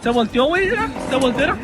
Se volteó, güey, mira. Se volteó,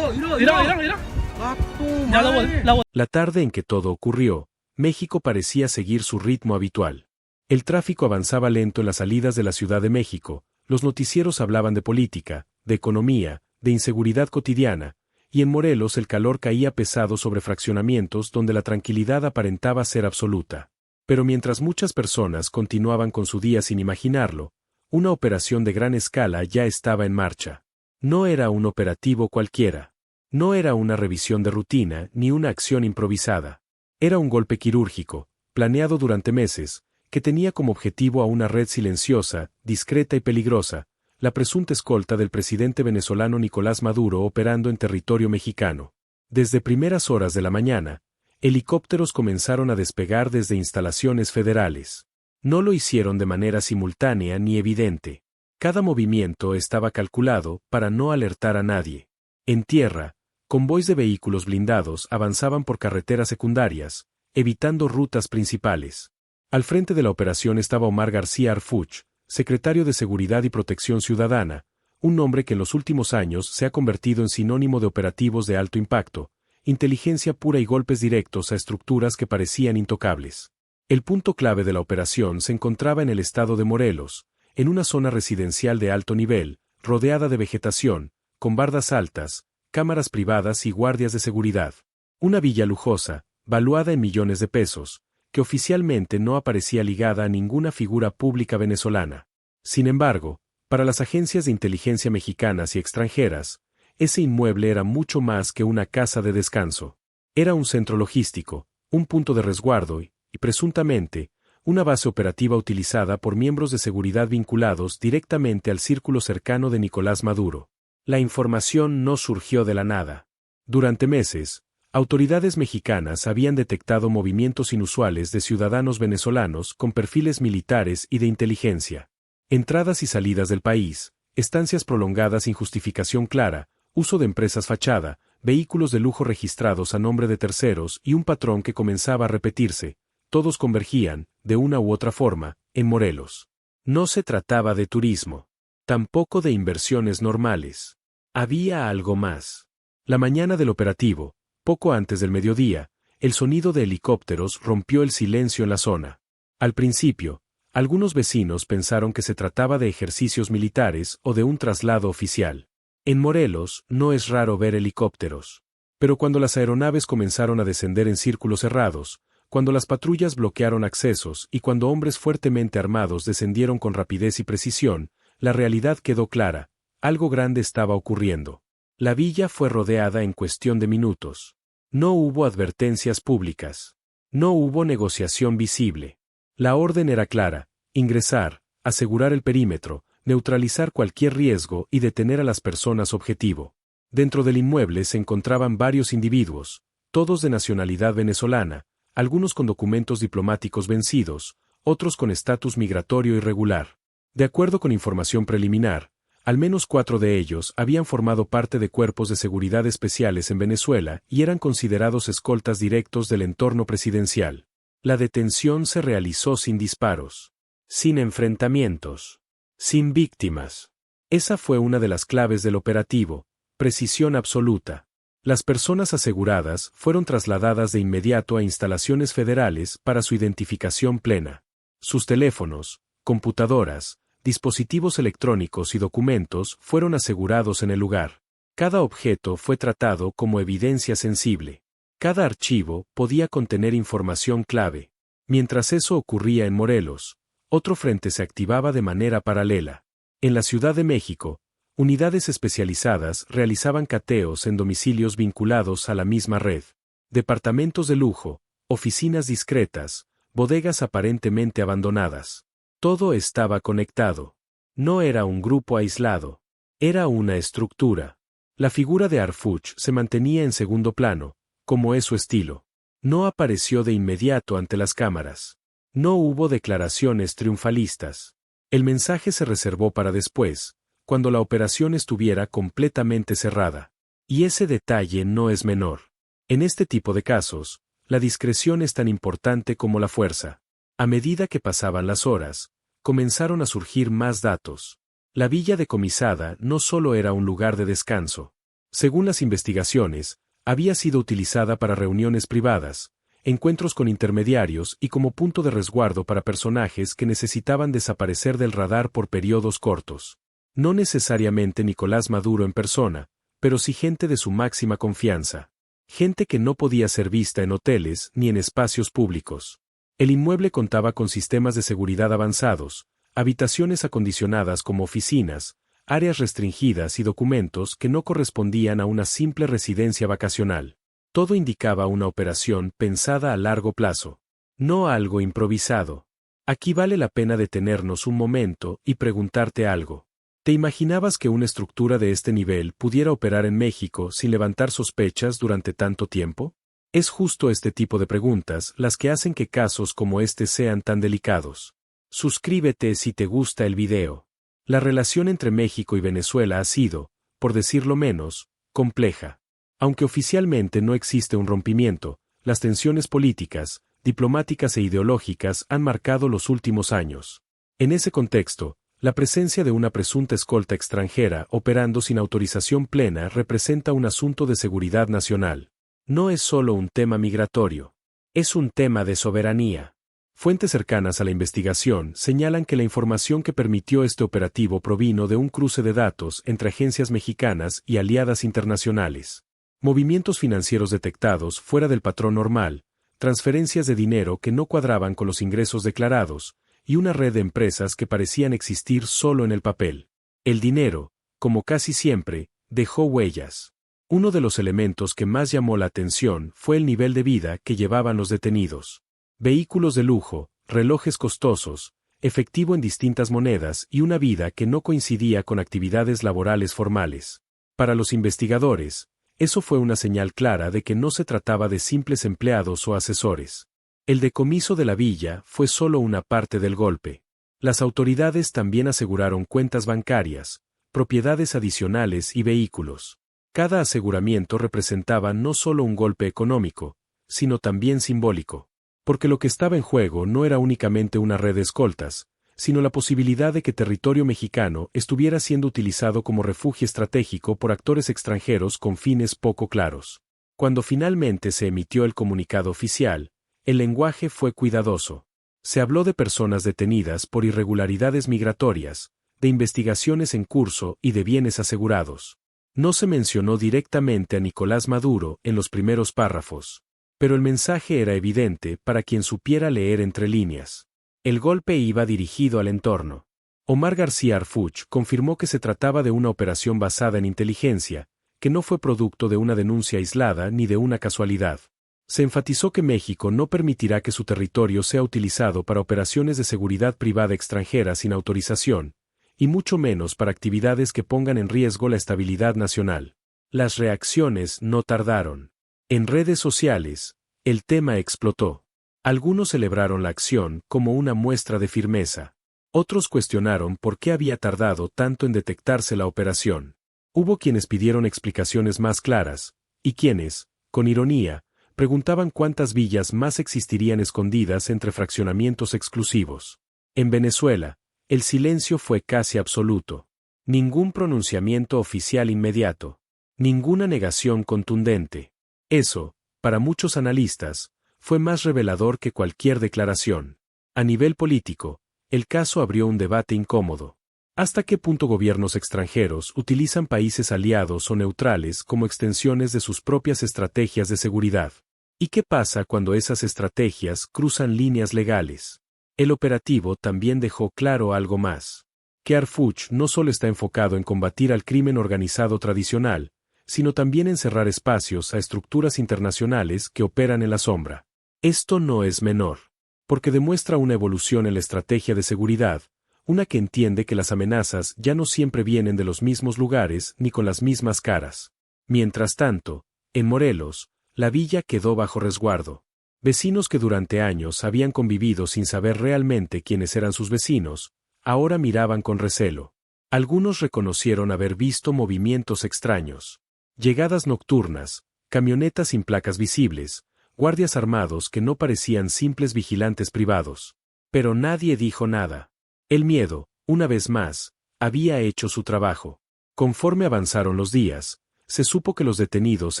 mira. ¡A tu Ya madre! La tarde en que todo ocurrió, México parecía seguir su ritmo habitual. El tráfico avanzaba lento en las salidas de la Ciudad de México, los noticieros hablaban de política, de economía, de inseguridad cotidiana, y en Morelos el calor caía pesado sobre fraccionamientos donde la tranquilidad aparentaba ser absoluta. Pero mientras muchas personas continuaban con su día sin imaginarlo, una operación de gran escala ya estaba en marcha. No era un operativo cualquiera. No era una revisión de rutina ni una acción improvisada. Era un golpe quirúrgico, planeado durante meses, que tenía como objetivo a una red silenciosa, discreta y peligrosa, la presunta escolta del presidente venezolano Nicolás Maduro operando en territorio mexicano. Desde primeras horas de la mañana, helicópteros comenzaron a despegar desde instalaciones federales. No lo hicieron de manera simultánea ni evidente. Cada movimiento estaba calculado para no alertar a nadie. En tierra, convoys de vehículos blindados avanzaban por carreteras secundarias, evitando rutas principales. Al frente de la operación estaba Omar García Harfuch, secretario de Seguridad y Protección Ciudadana, un nombre que en los últimos años se ha convertido en sinónimo de operativos de alto impacto, inteligencia pura y golpes directos a estructuras que parecían intocables. El punto clave de la operación se encontraba en el estado de Morelos, en una zona residencial de alto nivel, rodeada de vegetación, con bardas altas, cámaras privadas y guardias de seguridad. Una villa lujosa, valuada en millones de pesos, que oficialmente no aparecía ligada a ninguna figura pública venezolana. Sin embargo, para las agencias de inteligencia mexicanas y extranjeras, ese inmueble era mucho más que una casa de descanso. Era un centro logístico, un punto de resguardo y presuntamente, una base operativa utilizada por miembros de seguridad vinculados directamente al círculo cercano de Nicolás Maduro. La información no surgió de la nada. Durante meses, autoridades mexicanas habían detectado movimientos inusuales de ciudadanos venezolanos con perfiles militares y de inteligencia. Entradas y salidas del país, estancias prolongadas sin justificación clara, uso de empresas fachada, vehículos de lujo registrados a nombre de terceros y un patrón que comenzaba a repetirse, todos convergían, de una u otra forma, en Morelos. No se trataba de turismo. Tampoco de inversiones normales. Había algo más. La mañana del operativo, poco antes del mediodía, el sonido de helicópteros rompió el silencio en la zona. Al principio, algunos vecinos pensaron que se trataba de ejercicios militares o de un traslado oficial. En Morelos no es raro ver helicópteros. Pero cuando las aeronaves comenzaron a descender en círculos cerrados, cuando las patrullas bloquearon accesos y cuando hombres fuertemente armados descendieron con rapidez y precisión, la realidad quedó clara, algo grande estaba ocurriendo. La villa fue rodeada en cuestión de minutos. No hubo advertencias públicas. No hubo negociación visible. La orden era clara: ingresar, asegurar el perímetro, neutralizar cualquier riesgo y detener a las personas objetivo. Dentro del inmueble se encontraban varios individuos, todos de nacionalidad venezolana, algunos con documentos diplomáticos vencidos, otros con estatus migratorio irregular. De acuerdo con información preliminar, al menos 4 de ellos habían formado parte de cuerpos de seguridad especiales en Venezuela y eran considerados escoltas directos del entorno presidencial. La detención se realizó sin disparos, sin enfrentamientos, sin víctimas. Esa fue una de las claves del operativo: precisión absoluta. Las personas aseguradas fueron trasladadas de inmediato a instalaciones federales para su identificación plena. Sus teléfonos, computadoras, dispositivos electrónicos y documentos fueron asegurados en el lugar. Cada objeto fue tratado como evidencia sensible. Cada archivo podía contener información clave. Mientras eso ocurría en Morelos, otro frente se activaba de manera paralela. En la Ciudad de México, unidades especializadas realizaban cateos en domicilios vinculados a la misma red. Departamentos de lujo, oficinas discretas, bodegas aparentemente abandonadas. Todo estaba conectado. No era un grupo aislado. Era una estructura. La figura de Harfuch se mantenía en segundo plano, como es su estilo. No apareció de inmediato ante las cámaras. No hubo declaraciones triunfalistas. El mensaje se reservó para después, cuando la operación estuviera completamente cerrada. Y ese detalle no es menor. En este tipo de casos, la discreción es tan importante como la fuerza. A medida que pasaban las horas, comenzaron a surgir más datos. La villa decomisada no solo era un lugar de descanso. Según las investigaciones, había sido utilizada para reuniones privadas, encuentros con intermediarios y como punto de resguardo para personajes que necesitaban desaparecer del radar por periodos cortos. No necesariamente Nicolás Maduro en persona, pero sí gente de su máxima confianza. Gente que no podía ser vista en hoteles ni en espacios públicos. El inmueble contaba con sistemas de seguridad avanzados, habitaciones acondicionadas como oficinas, áreas restringidas y documentos que no correspondían a una simple residencia vacacional. Todo indicaba una operación pensada a largo plazo, no algo improvisado. Aquí vale la pena detenernos un momento y preguntarte algo. ¿Te imaginabas que una estructura de este nivel pudiera operar en México sin levantar sospechas durante tanto tiempo? Es justo este tipo de preguntas las que hacen que casos como este sean tan delicados. Suscríbete si te gusta el video. La relación entre México y Venezuela ha sido, por decirlo menos, compleja. Aunque oficialmente no existe un rompimiento, las tensiones políticas, diplomáticas e ideológicas han marcado los últimos años. En ese contexto, la presencia de una presunta escolta extranjera operando sin autorización plena representa un asunto de seguridad nacional. No es solo un tema migratorio. Es un tema de soberanía. Fuentes cercanas a la investigación señalan que la información que permitió este operativo provino de un cruce de datos entre agencias mexicanas y aliadas internacionales. Movimientos financieros detectados fuera del patrón normal, transferencias de dinero que no cuadraban con los ingresos declarados, y una red de empresas que parecían existir solo en el papel. El dinero, como casi siempre, dejó huellas. Uno de los elementos que más llamó la atención fue el nivel de vida que llevaban los detenidos. Vehículos de lujo, relojes costosos, efectivo en distintas monedas y una vida que no coincidía con actividades laborales formales. Para los investigadores, eso fue una señal clara de que no se trataba de simples empleados o asesores. El decomiso de la villa fue solo una parte del golpe. Las autoridades también aseguraron cuentas bancarias, propiedades adicionales y vehículos. Cada aseguramiento representaba no solo un golpe económico, sino también simbólico. Porque lo que estaba en juego no era únicamente una red de escoltas, sino la posibilidad de que territorio mexicano estuviera siendo utilizado como refugio estratégico por actores extranjeros con fines poco claros. Cuando finalmente se emitió el comunicado oficial, el lenguaje fue cuidadoso. Se habló de personas detenidas por irregularidades migratorias, de investigaciones en curso y de bienes asegurados. No se mencionó directamente a Nicolás Maduro en los primeros párrafos. Pero el mensaje era evidente para quien supiera leer entre líneas. El golpe iba dirigido al entorno. Omar García Harfuch confirmó que se trataba de una operación basada en inteligencia, que no fue producto de una denuncia aislada ni de una casualidad. Se enfatizó que México no permitirá que su territorio sea utilizado para operaciones de seguridad privada extranjera sin autorización, y mucho menos para actividades que pongan en riesgo la estabilidad nacional. Las reacciones no tardaron. En redes sociales, el tema explotó. Algunos celebraron la acción como una muestra de firmeza. Otros cuestionaron por qué había tardado tanto en detectarse la operación. Hubo quienes pidieron explicaciones más claras, y quienes, con ironía, preguntaban cuántas villas más existirían escondidas entre fraccionamientos exclusivos. En Venezuela, el silencio fue casi absoluto. Ningún pronunciamiento oficial inmediato. Ninguna negación contundente. Eso, para muchos analistas, fue más revelador que cualquier declaración. A nivel político, el caso abrió un debate incómodo. ¿Hasta qué punto gobiernos extranjeros utilizan países aliados o neutrales como extensiones de sus propias estrategias de seguridad? ¿Y qué pasa cuando esas estrategias cruzan líneas legales? El operativo también dejó claro algo más. Que Harfuch no solo está enfocado en combatir al crimen organizado tradicional, sino también en cerrar espacios a estructuras internacionales que operan en la sombra. Esto no es menor, porque demuestra una evolución en la estrategia de seguridad, una que entiende que las amenazas ya no siempre vienen de los mismos lugares ni con las mismas caras. Mientras tanto, en Morelos, la villa quedó bajo resguardo. Vecinos que durante años habían convivido sin saber realmente quiénes eran sus vecinos, ahora miraban con recelo. Algunos reconocieron haber visto movimientos extraños. Llegadas nocturnas, camionetas sin placas visibles, guardias armados que no parecían simples vigilantes privados. Pero nadie dijo nada. El miedo, una vez más, había hecho su trabajo. Conforme avanzaron los días, se supo que los detenidos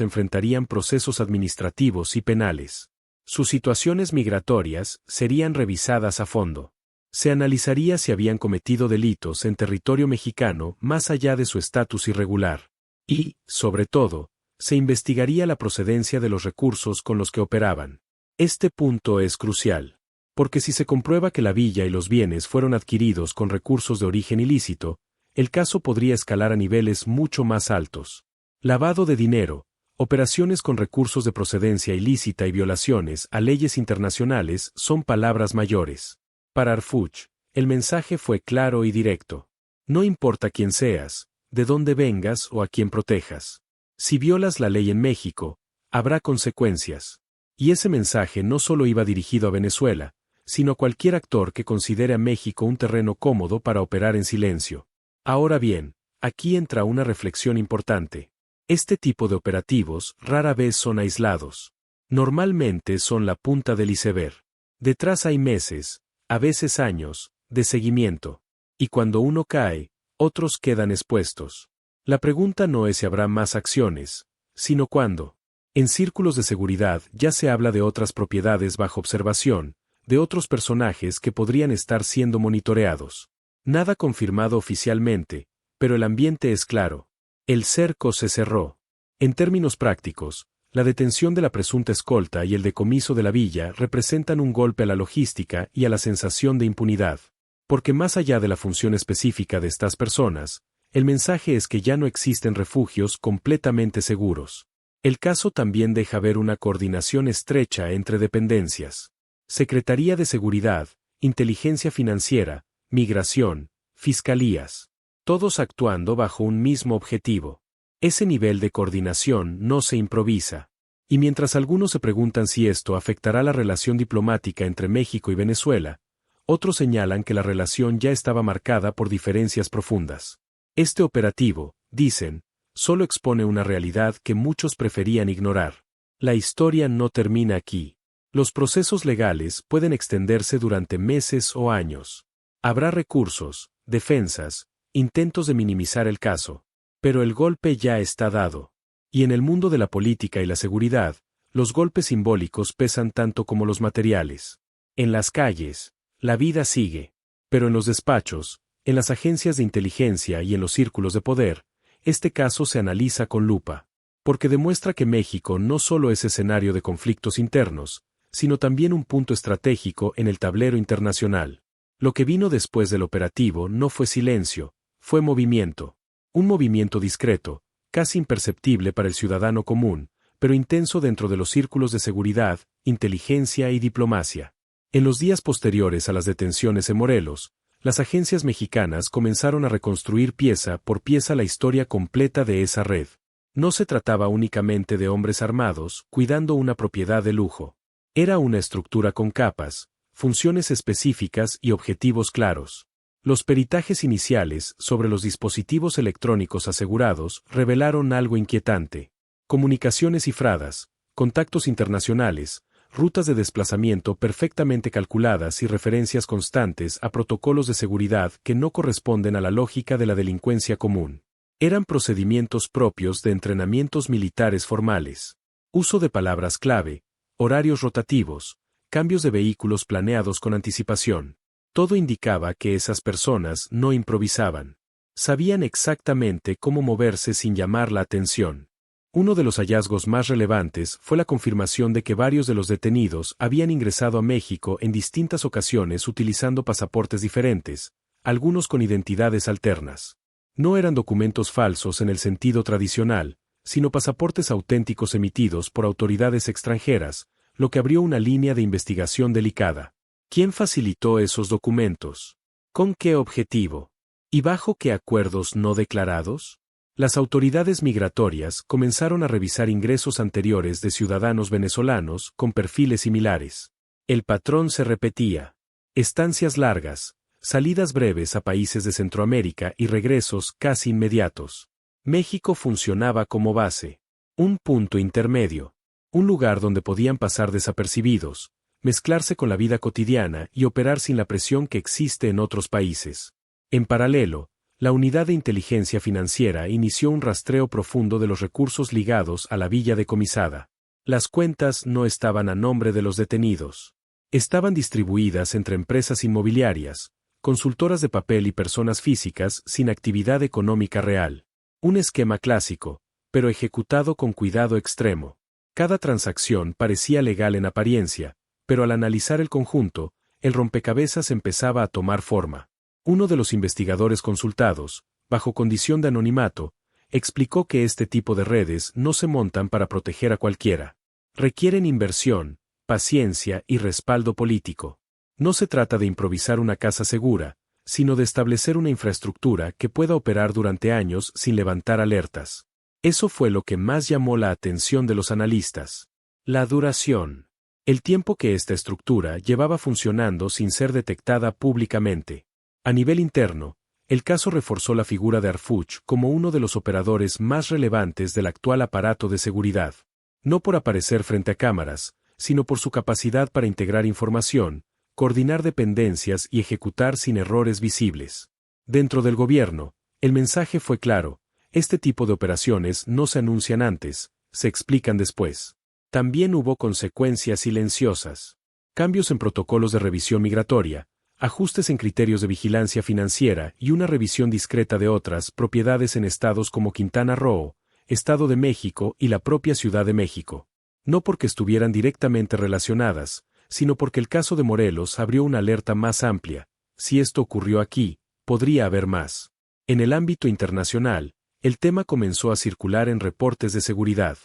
enfrentarían procesos administrativos y penales. Sus situaciones migratorias serían revisadas a fondo. Se analizaría si habían cometido delitos en territorio mexicano más allá de su estatus irregular. Y, sobre todo, se investigaría la procedencia de los recursos con los que operaban. Este punto es crucial, porque si se comprueba que la villa y los bienes fueron adquiridos con recursos de origen ilícito, el caso podría escalar a niveles mucho más altos. Lavado de dinero, operaciones con recursos de procedencia ilícita y violaciones a leyes internacionales son palabras mayores. Para Harfuch, el mensaje fue claro y directo. No importa quién seas, de dónde vengas o a quién protejas. Si violas la ley en México, habrá consecuencias. Y ese mensaje no solo iba dirigido a Venezuela, sino a cualquier actor que considere a México un terreno cómodo para operar en silencio. Ahora bien, aquí entra una reflexión importante. Este tipo de operativos rara vez son aislados. Normalmente son la punta del iceberg. Detrás hay meses, a veces años, de seguimiento. Y cuando uno cae, otros quedan expuestos. La pregunta no es si habrá más acciones, sino cuándo. En círculos de seguridad ya se habla de otras propiedades bajo observación, de otros personajes que podrían estar siendo monitoreados. Nada confirmado oficialmente, pero el ambiente es claro. El cerco se cerró. En términos prácticos, la detención de la presunta escolta y el decomiso de la villa representan un golpe a la logística y a la sensación de impunidad. Porque más allá de la función específica de estas personas, el mensaje es que ya no existen refugios completamente seguros. El caso también deja ver una coordinación estrecha entre dependencias. Secretaría de Seguridad, Inteligencia Financiera, Migración, Fiscalías. Todos actuando bajo un mismo objetivo. Ese nivel de coordinación no se improvisa. Y mientras algunos se preguntan si esto afectará la relación diplomática entre México y Venezuela, otros señalan que la relación ya estaba marcada por diferencias profundas. Este operativo, dicen, solo expone una realidad que muchos preferían ignorar. La historia no termina aquí. Los procesos legales pueden extenderse durante meses o años. Habrá recursos, defensas, intentos de minimizar el caso. Pero el golpe ya está dado. Y en el mundo de la política y la seguridad, los golpes simbólicos pesan tanto como los materiales. En las calles, la vida sigue. Pero en los despachos, en las agencias de inteligencia y en los círculos de poder, este caso se analiza con lupa. Porque demuestra que México no solo es escenario de conflictos internos, sino también un punto estratégico en el tablero internacional. Lo que vino después del operativo no fue silencio, fue movimiento. Un movimiento discreto, casi imperceptible para el ciudadano común, pero intenso dentro de los círculos de seguridad, inteligencia y diplomacia. En los días posteriores a las detenciones en Morelos, las agencias mexicanas comenzaron a reconstruir pieza por pieza la historia completa de esa red. No se trataba únicamente de hombres armados cuidando una propiedad de lujo. Era una estructura con capas, funciones específicas y objetivos claros. Los peritajes iniciales sobre los dispositivos electrónicos asegurados revelaron algo inquietante. Comunicaciones cifradas, contactos internacionales, rutas de desplazamiento perfectamente calculadas y referencias constantes a protocolos de seguridad que no corresponden a la lógica de la delincuencia común. Eran procedimientos propios de entrenamientos militares formales. Uso de palabras clave, horarios rotativos, cambios de vehículos planeados con anticipación. Todo indicaba que esas personas no improvisaban. Sabían exactamente cómo moverse sin llamar la atención. Uno de los hallazgos más relevantes fue la confirmación de que varios de los detenidos habían ingresado a México en distintas ocasiones utilizando pasaportes diferentes, algunos con identidades alternas. No eran documentos falsos en el sentido tradicional, sino pasaportes auténticos emitidos por autoridades extranjeras, lo que abrió una línea de investigación delicada. ¿Quién facilitó esos documentos? ¿Con qué objetivo? ¿Y bajo qué acuerdos no declarados? Las autoridades migratorias comenzaron a revisar ingresos anteriores de ciudadanos venezolanos con perfiles similares. El patrón se repetía. Estancias largas, salidas breves a países de Centroamérica y regresos casi inmediatos. México funcionaba como base. Un punto intermedio. Un lugar donde podían pasar desapercibidos, mezclarse con la vida cotidiana y operar sin la presión que existe en otros países. En paralelo, La unidad de inteligencia financiera inició un rastreo profundo de los recursos ligados a la villa decomisada. Las cuentas no estaban a nombre de los detenidos. Estaban distribuidas entre empresas inmobiliarias, consultoras de papel y personas físicas sin actividad económica real. Un esquema clásico, pero ejecutado con cuidado extremo. Cada transacción parecía legal en apariencia, pero al analizar el conjunto, el rompecabezas empezaba a tomar forma. Uno de los investigadores consultados, bajo condición de anonimato, explicó que este tipo de redes no se montan para proteger a cualquiera. Requieren inversión, paciencia y respaldo político. No se trata de improvisar una casa segura, sino de establecer una infraestructura que pueda operar durante años sin levantar alertas. Eso fue lo que más llamó la atención de los analistas. La duración. El tiempo que esta estructura llevaba funcionando sin ser detectada públicamente. A nivel interno, el caso reforzó la figura de Harfuch como uno de los operadores más relevantes del actual aparato de seguridad. No por aparecer frente a cámaras, sino por su capacidad para integrar información, coordinar dependencias y ejecutar sin errores visibles. Dentro del gobierno, el mensaje fue claro: este tipo de operaciones no se anuncian antes, se explican después. También hubo consecuencias silenciosas. Cambios en protocolos de revisión migratoria, ajustes en criterios de vigilancia financiera y una revisión discreta de otras propiedades en estados como Quintana Roo, Estado de México y la propia Ciudad de México. No porque estuvieran directamente relacionadas, sino porque el caso de Morelos abrió una alerta más amplia. Si esto ocurrió aquí, podría haber más. En el ámbito internacional, el tema comenzó a circular en reportes de seguridad.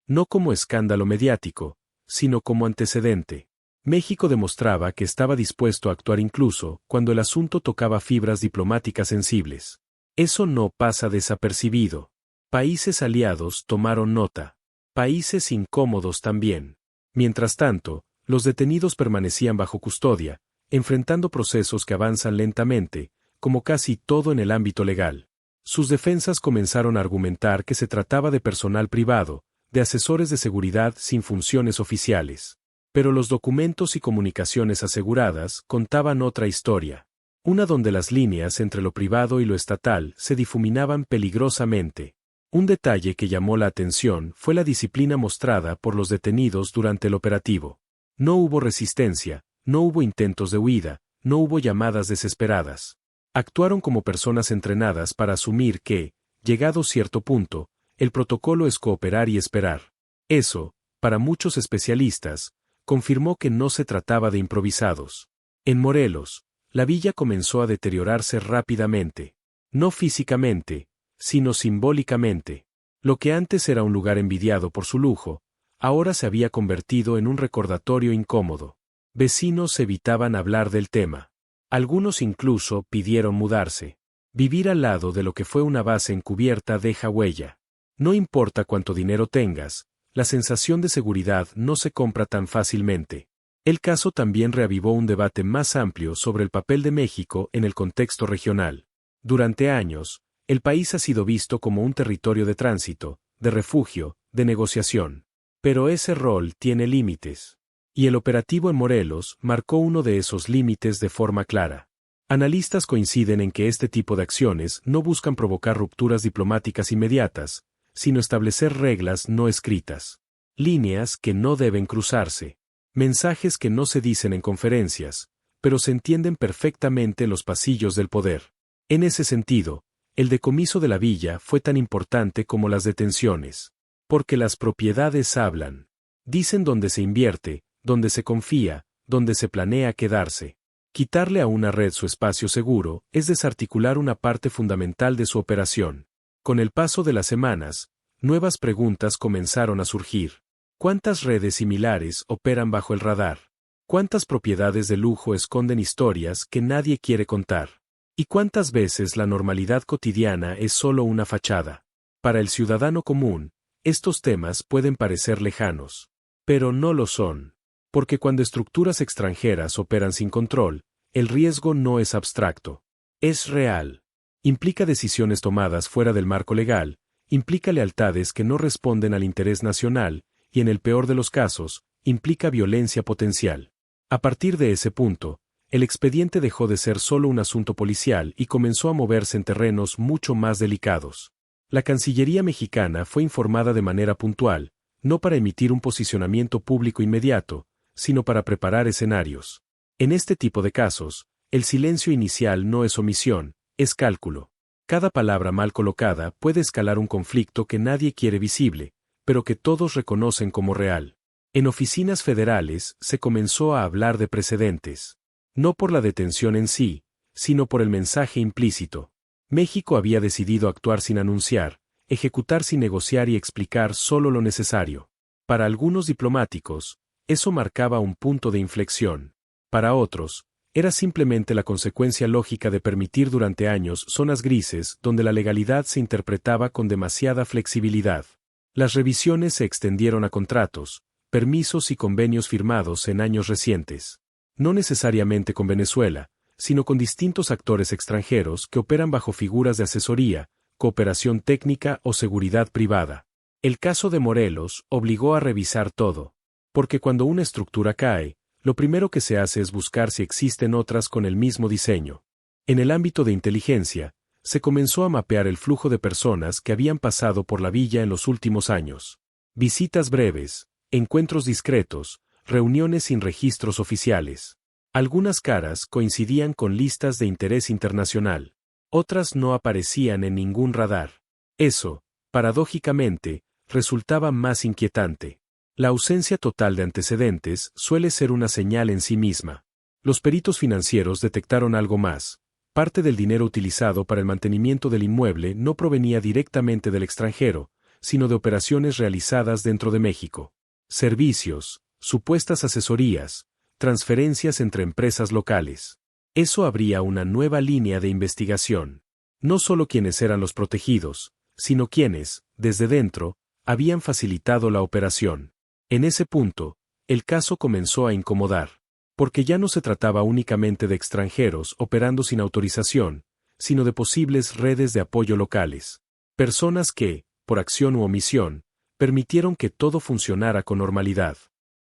No como escándalo mediático, sino como antecedente. México demostraba que estaba dispuesto a actuar incluso cuando el asunto tocaba fibras diplomáticas sensibles. Eso no pasa desapercibido. Países aliados tomaron nota. Países incómodos también. Mientras tanto, los detenidos permanecían bajo custodia, enfrentando procesos que avanzan lentamente, como casi todo en el ámbito legal. Sus defensas comenzaron a argumentar que se trataba de personal privado, de asesores de seguridad sin funciones oficiales. Pero los documentos y comunicaciones aseguradas contaban otra historia. Una donde las líneas entre lo privado y lo estatal se difuminaban peligrosamente. Un detalle que llamó la atención fue la disciplina mostrada por los detenidos durante el operativo. No hubo resistencia, no hubo intentos de huida, no hubo llamadas desesperadas. Actuaron como personas entrenadas para asumir que, llegado cierto punto, el protocolo es cooperar y esperar. Eso, para muchos especialistas, confirmó que no se trataba de improvisados. En Morelos, la villa comenzó a deteriorarse rápidamente. No físicamente, sino simbólicamente. Lo que antes era un lugar envidiado por su lujo, ahora se había convertido en un recordatorio incómodo. Vecinos evitaban hablar del tema. Algunos incluso pidieron mudarse. Vivir al lado de lo que fue una base encubierta deja huella. No importa cuánto dinero tengas, la sensación de seguridad no se compra tan fácilmente. El caso también reavivó un debate más amplio sobre el papel de México en el contexto regional. Durante años, el país ha sido visto como un territorio de tránsito, de refugio, de negociación. Pero ese rol tiene límites. Y el operativo en Morelos marcó uno de esos límites de forma clara. Analistas coinciden en que este tipo de acciones no buscan provocar rupturas diplomáticas inmediatas, sino establecer reglas no escritas. Líneas que no deben cruzarse. Mensajes que no se dicen en conferencias, pero se entienden perfectamente en los pasillos del poder. En ese sentido, el decomiso de la villa fue tan importante como las detenciones. Porque las propiedades hablan. Dicen dónde se invierte, dónde se confía, dónde se planea quedarse. Quitarle a una red su espacio seguro es desarticular una parte fundamental de su operación. Con el paso de las semanas, nuevas preguntas comenzaron a surgir. ¿Cuántas redes similares operan bajo el radar? ¿Cuántas propiedades de lujo esconden historias que nadie quiere contar? ¿Y cuántas veces la normalidad cotidiana es solo una fachada? Para el ciudadano común, estos temas pueden parecer lejanos. Pero no lo son. Porque cuando estructuras extranjeras operan sin control, el riesgo no es abstracto. Es real. Implica decisiones tomadas fuera del marco legal, implica lealtades que no responden al interés nacional, y en el peor de los casos, implica violencia potencial. A partir de ese punto, el expediente dejó de ser solo un asunto policial y comenzó a moverse en terrenos mucho más delicados. La Cancillería mexicana fue informada de manera puntual, no para emitir un posicionamiento público inmediato, sino para preparar escenarios. En este tipo de casos, el silencio inicial no es omisión, es cálculo. Cada palabra mal colocada puede escalar un conflicto que nadie quiere visible, pero que todos reconocen como real. En oficinas federales se comenzó a hablar de precedentes. No por la detención en sí, sino por el mensaje implícito. México había decidido actuar sin anunciar, ejecutar sin negociar y explicar solo lo necesario. Para algunos diplomáticos, eso marcaba un punto de inflexión. Para otros, era simplemente la consecuencia lógica de permitir durante años zonas grises donde la legalidad se interpretaba con demasiada flexibilidad. Las revisiones se extendieron a contratos, permisos y convenios firmados en años recientes. No necesariamente con Venezuela, sino con distintos actores extranjeros que operan bajo figuras de asesoría, cooperación técnica o seguridad privada. El caso de Morelos obligó a revisar todo. Porque cuando una estructura cae, lo primero que se hace es buscar si existen otras con el mismo diseño. En el ámbito de inteligencia, se comenzó a mapear el flujo de personas que habían pasado por la villa en los últimos años. Visitas breves, encuentros discretos, reuniones sin registros oficiales. Algunas caras coincidían con listas de interés internacional. Otras no aparecían en ningún radar. Eso, paradójicamente, resultaba más inquietante. La ausencia total de antecedentes suele ser una señal en sí misma. Los peritos financieros detectaron algo más. Parte del dinero utilizado para el mantenimiento del inmueble no provenía directamente del extranjero, sino de operaciones realizadas dentro de México. Servicios, supuestas asesorías, transferencias entre empresas locales. Eso abría una nueva línea de investigación. No solo quienes eran los protegidos, sino quienes, desde dentro, habían facilitado la operación. En ese punto, el caso comenzó a incomodar, porque ya no se trataba únicamente de extranjeros operando sin autorización, sino de posibles redes de apoyo locales. Personas que, por acción u omisión, permitieron que todo funcionara con normalidad.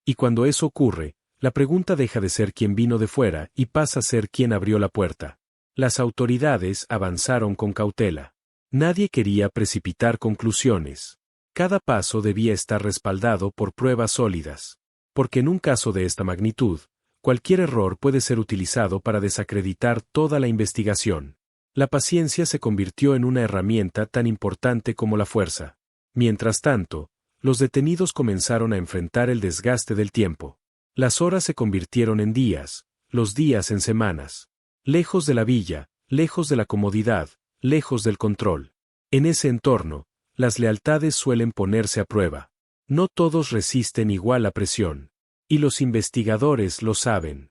Y cuando eso ocurre, la pregunta deja de ser quién vino de fuera y pasa a ser quién abrió la puerta. Las autoridades avanzaron con cautela. Nadie quería precipitar conclusiones. Cada paso debía estar respaldado por pruebas sólidas. Porque en un caso de esta magnitud, cualquier error puede ser utilizado para desacreditar toda la investigación. La paciencia se convirtió en una herramienta tan importante como la fuerza. Mientras tanto, los detenidos comenzaron a enfrentar el desgaste del tiempo. Las horas se convirtieron en días, los días en semanas. Lejos de la villa, lejos de la comodidad, lejos del control. En ese entorno, las lealtades suelen ponerse a prueba. No todos resisten igual la presión. Y los investigadores lo saben.